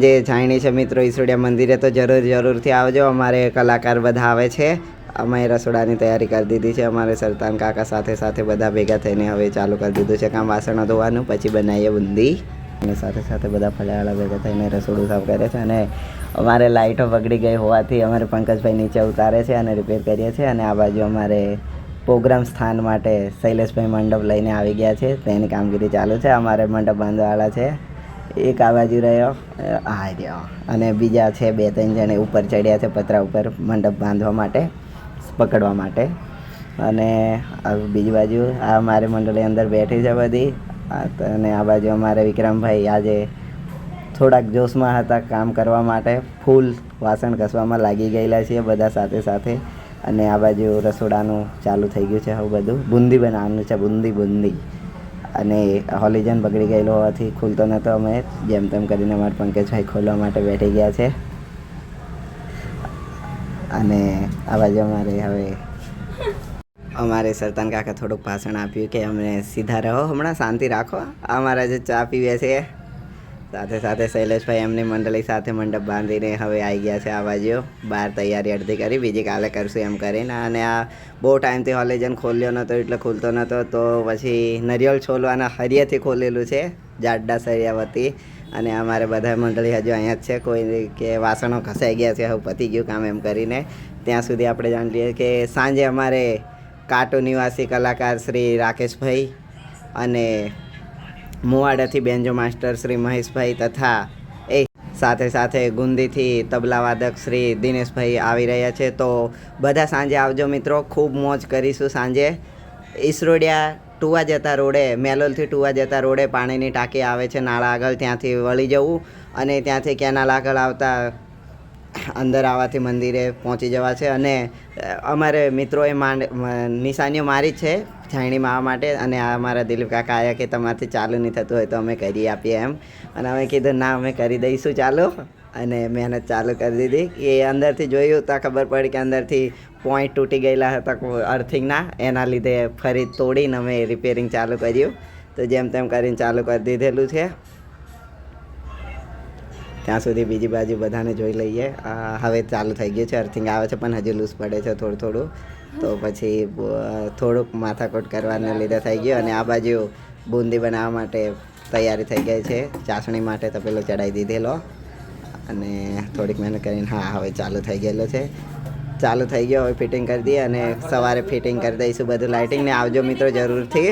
જે જાણી છે મિત્રો ઈસરોડિયા મંદિરે તો જરૂરથી આવજો. અમારે કલાકાર બધા આવે છે. અમે રસોડાની તૈયારી કરી દીધી છે. અમારે સરતાન કાકા સાથે બધા ભેગા થઈને હવે ચાલુ કરી દીધું છે કામ વાસણો ધોવાનું. પછી બનાવીએ બુંદી અને સાથે બધા ફળિયાવાળા ભેગા થઈને રસોડું સાફ કરે છે. અને અમારે લાઇટો બગડી ગઈ હોવાથી અમારે પંકજભાઈ નીચે ઉતારે છે અને રિપેર કરીએ છીએ. અને આ બાજુ અમારે પ્રોગ્રામ સ્થાન માટે શૈલેષભાઈ મંડપ લઈને આવી ગયા છે. તેની કામગીરી ચાલુ છે. અમારે મંડપ બાંધવાવાળા છે. એક આ બાજુ રહ્યો અને બીજા છે 2-3 જણે ઉપર ચડ્યા છે પતરા ઉપર મંડપ બાંધવા માટે, પકડવા માટે. અને બીજી બાજુ આ મારી મંડળી અંદર બેઠી છે બધી. અને આ બાજુ અમારે વિક્રમભાઈ આજે થોડાક જોશમાં હતા કામ કરવા માટે. ફૂલ વાસણ ઘસવામાં લાગી ગયેલા છીએ બધા સાથે. અને આ બાજુ રસોડાનું ચાલુ થઈ ગયું છે. હવે બધું બુંદી બનાવવાનું છે. બુંદી અને હોલિજન બગડી ગયેલો હોવાથી ખુલતો નહોતો. અમે જેમ તેમ કરીને અમારા પંકજભાઈ ખોલવા માટે બેઠી ગયા છે. અને આ બાજુ અમારે સરતાન કાકા થોડુંક ભાષણ આપ્યું કે અમને સીધા રહો, હમણાં શાંતિ રાખો. અમારા જે ચા પીવે છે સાથે શૈલેષભાઈ એમની મંડળી સાથે મંડપ બાંધીને હવે આવી ગયા છે. આ બાજુ બહાર તૈયારી અડધી કરી, બીજી કાલે કરશું એમ કરીને. અને આ બહુ ટાઈમથી હોલિજન ખોલ્યો નહોતો એટલે ખુલતો નહોતો, તો પછી નરિયળ છોલવાના હરિયેથી ખોલેલું છે જાડા સરિયાવતી. અને અમારે બધા મંડળી હજુ અહીંયા જ છે. કોઈ કે વાસણો ઘસાઈ ગયા છે, હવે પતી ગયું કામ એમ કરીને. ત્યાં સુધી આપણે જાણી લઈએ કે સાંજે અમારે કાર્ટૂન નિવાસી કલાકાર શ્રી રાકેશભાઈ અને મુવાડાથી બેન્જો માસ્ટર શ્રી મહેશભાઈ તથા સાથે ગુંદીથી તબલાવાદક શ્રી દિનેશભાઈ આવી રહ્યા છે. તો બધા સાંજે આવજો મિત્રો, ખૂબ મોજ કરીશું સાંજે. ઈસરોડિયા ટુવા જતા રોડે, મેલોલથી ટુવા જતા રોડે પાણીની ટાંકી આવે છે નાળા આગળ, ત્યાંથી વળી જવું અને ત્યાંથી કેનાલ આગળ આવતા અંદર આવવાથી મંદિરે પહોંચી જવા છે. અને અમારે મિત્રોએ નિશાનીઓ મારી છે જાણીમાં આવવા માટે. અને આ અમારા દિલીપ કાકા આવ્યા કે તમારાથી ચાલુ નહીં થતું હોય તો અમે કરી આપીએ એમ. અને અમે કીધું ના, અમે કરી દઈશું ચાલુ. અને મહેનત ચાલુ કરી દીધી. એ અંદરથી જોયું તો ખબર પડી કે અંદરથી પોઈન્ટ તૂટી ગયેલા હતા અર્થિંગના, એના લીધે ફરી તોડીને અમે રિપેરિંગ ચાલુ કર્યું. તો જેમ તેમ કરીને ચાલુ કરી દીધેલું છે. ત્યાં સુધી બીજી બાજુ બધાને જોઈ લઈએ. હવે ચાલુ થઈ ગયું છે, અર્થિંગ આવે છે પણ હજુ લૂઝ પડે છે થોડું. તો પછી થોડુંક માથાકૂટ કરવાને લીધે થઈ ગયું. અને આ બાજુ બુંદી બનાવવા માટે તૈયારી થઈ ગઈ છે. ચાસણી માટે તો પેલો ચડાવી દીધેલો અને થોડીક મહેનત કરીને હવે ચાલુ થઈ ગયેલો છે. ચાલુ થઈ ગયો, હવે ફિટિંગ કરી દઈએ અને સવારે ફિટિંગ કરી દઈશું બધું લાઇટિંગને. આવજો મિત્રો જરૂરથી.